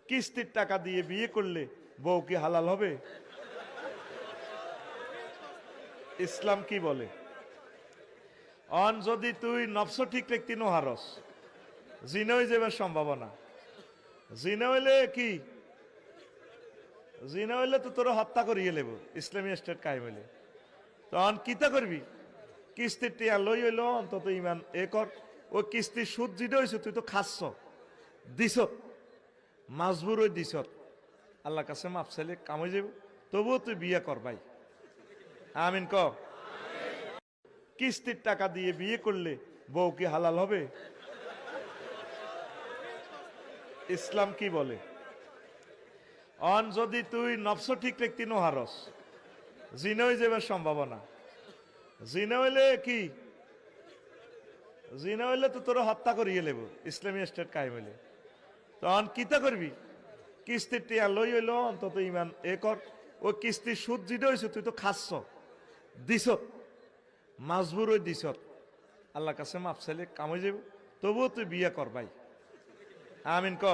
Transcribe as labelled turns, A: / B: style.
A: কিস্তির টাকা দিয়ে বিয়ে করলে বউ কি হালাল হবে? ইসলাম কি বলে? অন যদি তুই নফস ঠিক রাখতি নোহারস, জিনা হয়ে যাবার সম্ভাবনা। জিনা হইলে কি, জিনা হইলে তো তোরা হত্যা করিয়ে লেব ইসলামী স্টেট কায়েম হইলে। তখন কিতা করবি? কিস্তির টিয়া লই হইল অন্তত ইমান এ কর। ওই কিস্তির সুদ যেটা হয়েছে তুই তো খাচ্ছ, দিছত, মাজবুর ওই দিছত, আল্লাহ কাছে মাপ চাইলে কাম হয়ে যাব। তবুও তুই বিয়ে কর ভাই, আমিন ক। কিস্তির টাকা দিয়ে বিয়ে করলে বউ কি হালাল হবে? ইসলাম কি বলে? অন যদি তুই নফস ঠিক রাখতি নোহারস, জিনা হয়ে যাবার সম্ভাবনা। জিনা হইলে কি, জিনা হইলে তো তোরা হত্যা করিয়ে লেব ইসলামী স্টেট কায়েম হইলে। তখন কিতা করবি? কিস্তির টিয়া লই হইল অন্তত ইমান এ কর। ওই কিস্তির সুদ যেটা হয়েছে তুই তো খাচ্ছ, দিছত, মাজবুর ওই দিছত, আল্লাহ কাছে মাপ চাইলে কাম হয়ে যাব। তবুও তুই বিয়ে কর ভাই, আমিন ক।